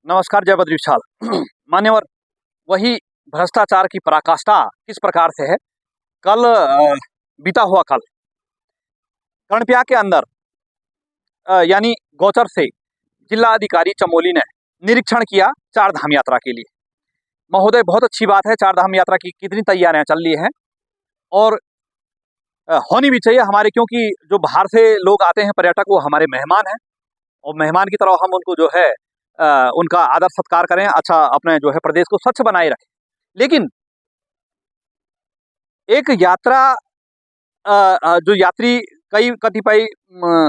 नमस्कार, जय बद्री विशाल। मान्यवर, वही भ्रष्टाचार की पराकाष्ठा किस प्रकार से है। कल बीता हुआ कल कर्णप्याग के अंदर यानी गौचर से जिला अधिकारी चमोली ने निरीक्षण किया चार धाम यात्रा के लिए। महोदय, बहुत अच्छी बात है, चार धाम यात्रा की कितनी तैयारियां चल रही हैं और होनी भी चाहिए हमारे, क्योंकि जो बाहर से लोग आते हैं पर्यटक, वो हमारे मेहमान हैं और मेहमान की तरह हम उनको जो है उनका आदर सत्कार करें, अच्छा अपने जो है प्रदेश को स्वच्छ बनाए रखें। लेकिन एक यात्रा जो यात्री कई कतिपय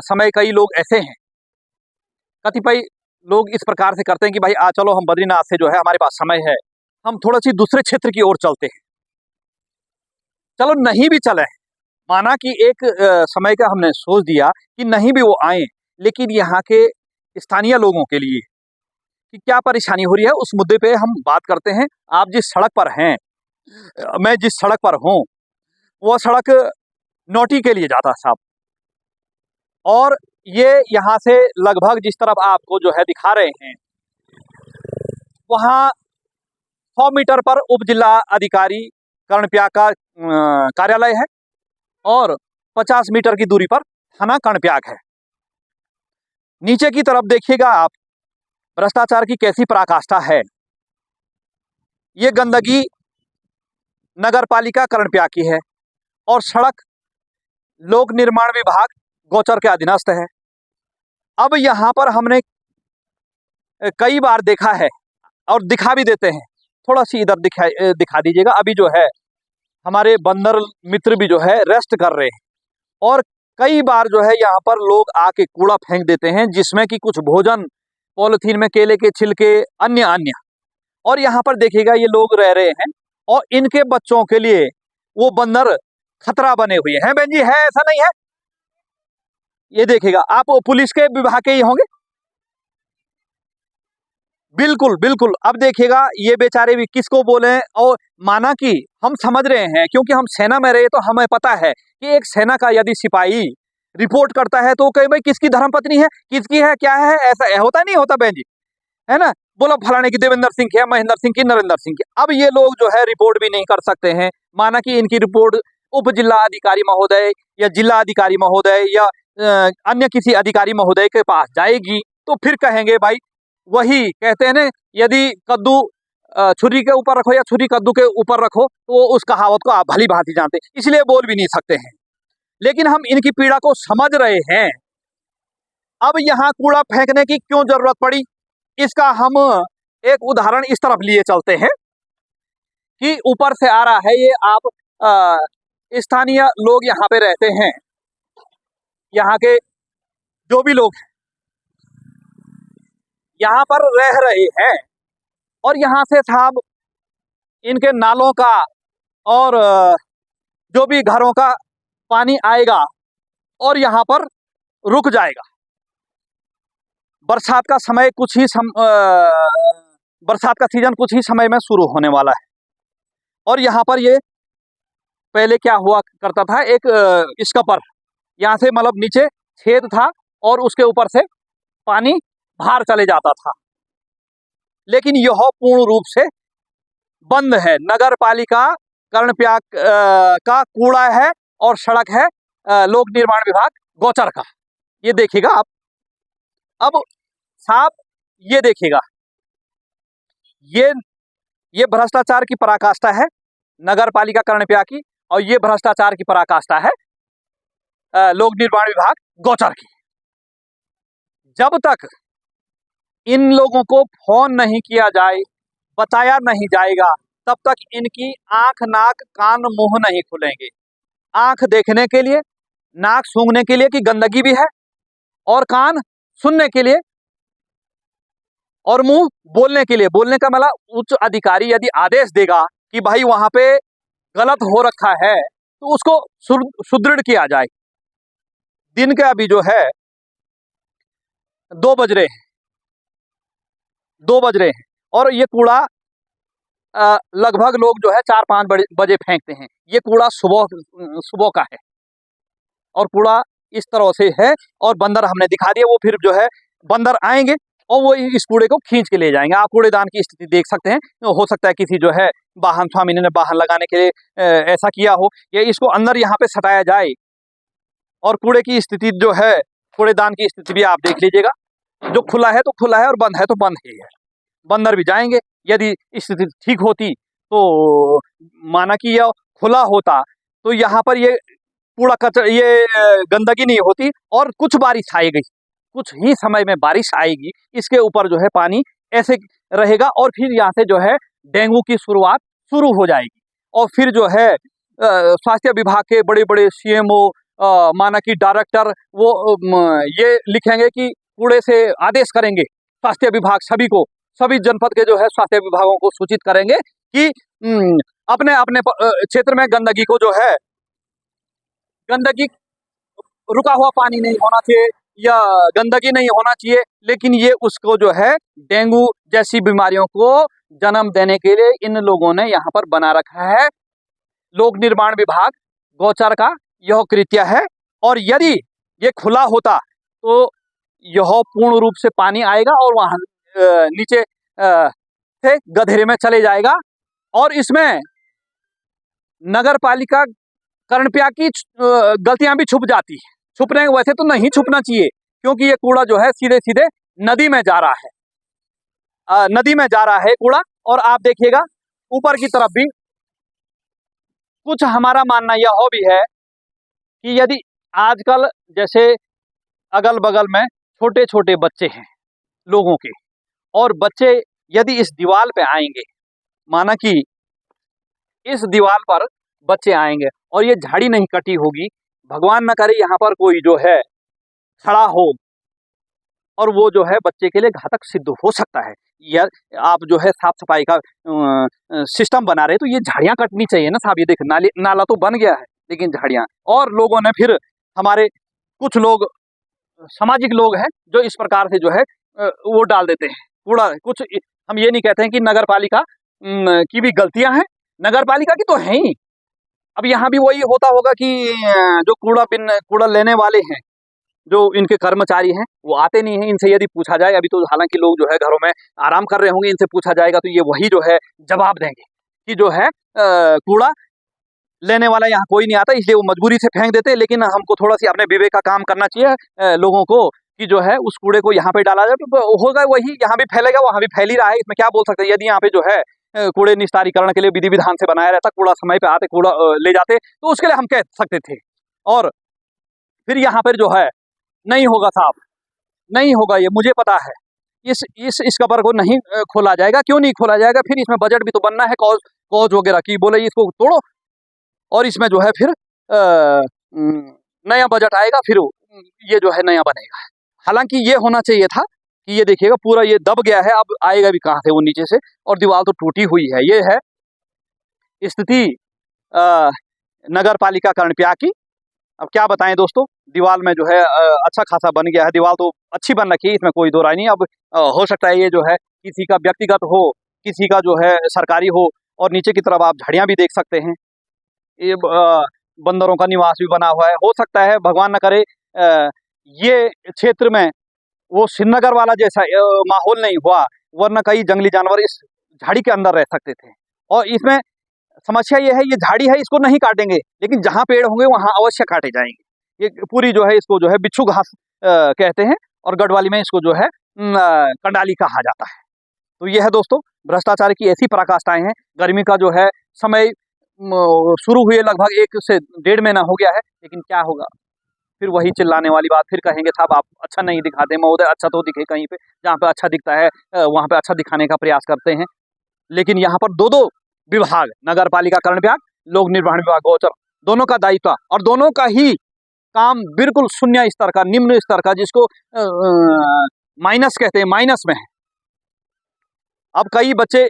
समय कई लोग ऐसे हैं, कतिपय लोग इस प्रकार से करते हैं कि भाई चलो हम बद्रीनाथ से जो है हमारे पास समय है, हम थोड़ा सी दूसरे क्षेत्र की ओर चलते हैं। चलो नहीं भी चले, माना कि एक समय का हमने सोच दिया कि नहीं भी वो आए, लेकिन यहाँ के स्थानीय लोगों के लिए कि क्या परेशानी हो रही है, उस मुद्दे पे हम बात करते हैं। आप जिस सड़क पर हैं, मैं जिस सड़क पर हूँ, वो सड़क नोटी के लिए जाता साहब, और ये यहाँ से लगभग जिस तरफ आपको जो है दिखा रहे हैं, वहाँ 100 मीटर पर उप जिला अधिकारी कर्णप्याग का कार्यालय है और 50 मीटर की दूरी पर थाना कर्णप्याग है। नीचे की तरफ देखिएगा आप, भ्रष्टाचार की कैसी पराकाष्ठा है। ये गंदगी नगर पालिका कर्णप्याग की है और सड़क लोक निर्माण विभाग गौचर के अधीनस्थ है। अब यहाँ पर हमने कई बार देखा है और दिखा भी देते हैं, थोड़ा सी इधर दिखा दीजिएगा। अभी जो है हमारे बंदर मित्र भी जो है रेस्ट कर रहे हैं और कई बार जो है यहाँ पर लोग आके कूड़ा फेंक देते हैं, जिसमें कि कुछ भोजन पॉलिथीन में, केले के छिलके, अन्य अन्य। और यहाँ पर देखिएगा ये लोग रह रहे हैं और इनके बच्चों के लिए वो बंदर खतरा बने हुए हैं। बहन जी, है ऐसा नहीं है? ये देखिएगा आप, पुलिस के विभाग के ही होंगे। बिल्कुल बिल्कुल। अब देखिएगा ये बेचारे भी किसको बोले, और माना कि हम समझ रहे हैं क्योंकि हम सेना में रहे, तो हमें पता है कि एक सेना का यदि सिपाही रिपोर्ट करता है तो कहे भाई किसकी धर्मपत्नी है, किसकी है, क्या है, ऐसा होता नहीं होता बहन जी, है ना। बोला फलाने की देवेंद्र सिंह की है, महेंद्र सिंह की, नरेंद्र सिंह की। अब ये लोग जो है रिपोर्ट भी नहीं कर सकते हैं, माना कि इनकी रिपोर्ट उप जिला अधिकारी महोदय या जिला अधिकारी महोदय या अन्य किसी अधिकारी महोदय के पास जाएगी, तो फिर कहेंगे भाई, वही कहते हैं ना, यदि कद्दू छुरी के ऊपर रखो या छुरी कद्दू के ऊपर रखो, तो उस कहावत को आप भली भांति जानते हैं, इसलिए बोल भी नहीं सकते हैं। लेकिन हम इनकी पीड़ा को समझ रहे हैं। अब यहाँ कूड़ा फेंकने की क्यों जरूरत पड़ी, इसका हम एक उदाहरण इस तरफ लिए चलते हैं कि ऊपर से आ रहा है, ये आप स्थानीय लोग यहाँ पे रहते हैं, यहाँ के जो भी लोग यहाँ पर रह रहे हैं, और यहाँ से साहब इनके नालों का और जो भी घरों का पानी आएगा और यहाँ पर रुक जाएगा। बरसात का समय बरसात का सीजन कुछ ही समय में शुरू होने वाला है, और यहाँ पर ये पहले क्या हुआ करता था, एक स्कपर यहाँ से मतलब नीचे छेद था और उसके ऊपर से पानी बाहर चले जाता था, लेकिन यह पूर्ण रूप से बंद है। नगर पालिका कर्णप्याग का कूड़ा है और सड़क है लोक निर्माण विभाग गौचर का। ये देखिएगा आप। अब साहब ये देखिएगा, ये भ्रष्टाचार की पराकाष्ठा है नगर पालिका कर्णप्याग की, और ये भ्रष्टाचार की पराकाष्ठा है लोक निर्माण विभाग गौचर की। जब तक इन लोगों को फोन नहीं किया जाए, बताया नहीं जाएगा, तब तक इनकी आंख, नाक, कान, मुंह नहीं खुलेंगे। आंख देखने के लिए, नाक सूंघने के लिए कि गंदगी भी है, और कान सुनने के लिए, और मुंह बोलने के लिए। बोलने का मतलब उच्च अधिकारी यदि आदेश देगा कि भाई वहां पे गलत हो रखा है, तो उसको सुदृढ़ किया जाए। दिन के अभी जो है 2 बज रहे हैं, 2 बज रहे हैं, और ये कूड़ा लगभग लोग जो है 4-5 बजे फेंकते हैं। ये कूड़ा सुबह का है और कूड़ा इस तरह से है, और बंदर हमने दिखा दिया, वो फिर जो है बंदर आएंगे और वो इस कूड़े को खींच के ले जाएंगे। आप कूड़ेदान की स्थिति देख सकते हैं। हो सकता है किसी जो है वाहन स्वामी ने वाहन लगाने के लिए ऐसा किया हो, या इसको अंदर यहाँ पे सटाया जाए। और कूड़े की स्थिति जो है, कूड़ेदान की स्थिति भी आप देख लीजिएगा। जो खुला है तो खुला है और बंद है तो बंद ही है। बंदर भी जाएंगे। यदि स्थिति ठीक होती तो माना कि यह खुला होता तो यहाँ पर ये कूड़ा कचरा, ये गंदगी नहीं होती। और कुछ बारिश आएगी, कुछ ही समय में बारिश आएगी, इसके ऊपर जो है पानी ऐसे रहेगा और फिर यहाँ से जो है डेंगू की शुरुआत शुरू हो जाएगी। और फिर जो है स्वास्थ्य विभाग के बड़े बड़े सीएमओ, माना कि डायरेक्टर, वो ये लिखेंगे कि कूड़े से आदेश करेंगे स्वास्थ्य विभाग सभी को, सभी जनपद के जो है स्वास्थ्य विभागों को सूचित करेंगे कि अपने अपने क्षेत्र में गंदगी को जो है, गंदगी रुका हुआ पानी नहीं होना चाहिए या गंदगी नहीं होना चाहिए, लेकिन ये उसको जो है डेंगू जैसी बीमारियों को जन्म देने के लिए इन लोगों ने यहाँ पर बना रखा है। लोक निर्माण विभाग, गौचर का यह कृत्य है। और यदि ये खुला होता तो यह पूर्ण रूप से पानी आएगा और वहां नीचे से गधेरे में चले जाएगा। और इसमें नगर पालिका कर्णप्या की गलतियां भी छुप जाती है। छुपने वैसे तो नहीं छुपना चाहिए, क्योंकि ये कूड़ा जो है सीधे सीधे नदी में जा रहा है, नदी में जा रहा है कूड़ा। और आप देखिएगा ऊपर की तरफ भी कुछ हमारा मानना यह हो भी है कि यदि आजकल जैसे अगल बगल में छोटे छोटे बच्चे हैं लोगों के, और बच्चे यदि इस दीवार पे आएंगे, माना कि इस दीवार पर बच्चे आएंगे और ये झाड़ी नहीं कटी होगी, भगवान न करे यहाँ पर कोई जो है खड़ा हो और वो जो है बच्चे के लिए घातक सिद्ध हो सकता है। यार आप जो है साफ सफाई का सिस्टम बना रहे तो ये झाड़ियां कटनी चाहिए ना साहब। ये देख नाला तो बन गया है, लेकिन झाड़ियां, और लोगों ने फिर हमारे कुछ लोग सामाजिक लोग हैं जो इस प्रकार से जो है वो डाल देते हैं कूड़ा। कुछ हम ये नहीं कहते हैं कि नगर पालिका की भी गलतियां हैं, नगर पालिका की तो है ही। अब यहाँ भी वही होता होगा कि जो कूड़ा लेने वाले हैं, जो इनके कर्मचारी हैं, वो आते नहीं हैं। इनसे यदि पूछा जाए, अभी तो हालांकि लोग जो है घरों में आराम कर रहे होंगे, इनसे पूछा जाएगा तो ये वही जो है जवाब देंगे कि जो है कूड़ा लेने वाला यहाँ कोई नहीं आता, इसलिए वो मजबूरी से फेंक देते हैं। लेकिन हमको थोड़ा सी अपने विवेक का काम करना चाहिए लोगों को, कि जो है उस कूड़े को यहाँ पे डाला जाए तो होगा वही, यहाँ भी फैलेगा, वहाँ भी फैल ही रहा है। इसमें क्या बोल सकते हैं। यदि यहाँ पे जो है कूड़े निस्तारीकरण के लिए विधि विधान से बनाया रहता, कूड़ा समय पे आते, कूड़ा ले जाते, तो उसके लिए हम कह सकते थे। और फिर यहाँ पर जो है नहीं होगा साहब, नहीं होगा, ये मुझे पता है। इस कबर को नहीं खोला जाएगा। क्यों नहीं खोला जाएगा? फिर इसमें बजट भी तो बनना है, कॉज वगैरह की, बोले इसको तोड़ो और इसमें जो है फिर नया बजट आएगा, फिर ये जो है नया बनेगा। हालांकि ये होना चाहिए था कि ये देखिएगा पूरा ये दब गया है, अब आएगा भी कहाँ से वो नीचे से, और दीवार तो टूटी हुई है। ये है स्थिति नगर पालिका कर्णप्या की। अब क्या बताएं दोस्तों, दीवार में जो है अच्छा खासा बन गया है, दीवार तो अच्छी बन रखी है, इसमें कोई दो राय नहीं। अब हो सकता है ये जो है किसी का व्यक्तिगत हो, किसी का जो है सरकारी हो। और नीचे की तरफ आप झाड़ियां भी देख सकते हैं, ये बंदरों का निवास भी बना हुआ है। हो सकता है भगवान न करे ये क्षेत्र में वो श्रीनगर वाला जैसा माहौल नहीं हुआ, वरना कई जंगली जानवर इस झाड़ी के अंदर रह सकते थे। और इसमें समस्या ये है, ये झाड़ी है, इसको नहीं काटेंगे, लेकिन जहाँ पेड़ होंगे वहाँ अवश्य काटे जाएंगे। ये पूरी जो है इसको जो है बिच्छू घास कहते हैं, और गढ़वाली में इसको जो है कंडाली कहा जाता है। तो ये है दोस्तों, भ्रष्टाचार की ऐसी पराकाष्ठाएं हैं। गर्मी का जो है समय शुरू हुए लगभग 1 से 1.5 महीना हो गया है, लेकिन क्या होगा, फिर वही चिल्लाने वाली बात, फिर कहेंगे साहब आप अच्छा नहीं दिखाते महोदय, अच्छा तो दिखे कहीं पे, जहाँ पे अच्छा दिखता है वहाँ पे अच्छा दिखाने का प्रयास करते हैं। लेकिन यहाँ पर दो विभाग, नगर पालिका कर्णप्या, लोक निर्माण विभाग गौचर, दोनों का दायित्व और दोनों का ही काम बिल्कुल शून्य स्तर का, निम्न स्तर का, जिसको माइनस कहते हैं, माइनस में है। अब कई बच्चे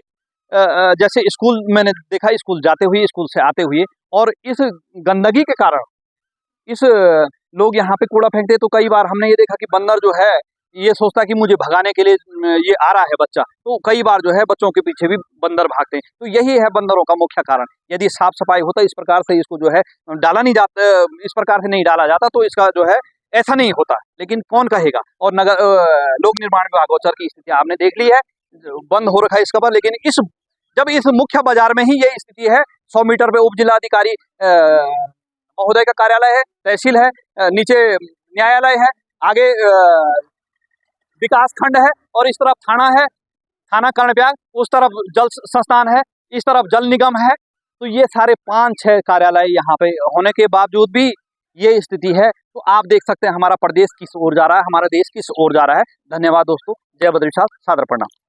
जैसे स्कूल, मैंने देखा स्कूल जाते हुए, स्कूल से आते हुए, और इस गंदगी के कारण इस लोग यहाँ पे कूड़ा फेंकते, तो कई बार हमने ये देखा कि बंदर जो है ये सोचता है कि मुझे भगाने के लिए ये आ रहा है बच्चा, तो कई बार जो है बच्चों के पीछे भी बंदर भागते हैं। तो यही है बंदरों का मुख्य कारण। यदि साफ सफाई होता, इस प्रकार से इसको जो है डाला नहीं जाता, इस प्रकार से नहीं डाला जाता, तो इसका जो है ऐसा नहीं होता, लेकिन कौन कहेगा। और नगर लोक निर्माण विभाग गोचर की स्थिति आपने देख ली है, बंद हो रखा है इसका पर, लेकिन जब इस मुख्य बाजार में ही ये स्थिति है, 100 मीटर पे उप जिलाधिकारी महोदय का कार्यालय है, तहसील है, नीचे न्यायालय है, आगे विकास खंड है, और इस तरफ थाना है, थाना कर्णप्रयाग, उस तरफ जल संस्थान है, इस तरफ जल निगम है। तो ये सारे 5-6 कार्यालय यहाँ पे होने के बावजूद भी ये स्थिति है। तो आप देख सकते हैं हमारा प्रदेश किस ओर जा रहा है, हमारा देश किस ओर जा रहा है। धन्यवाद दोस्तों, जय बद्री साहब, सादर प्रणाम।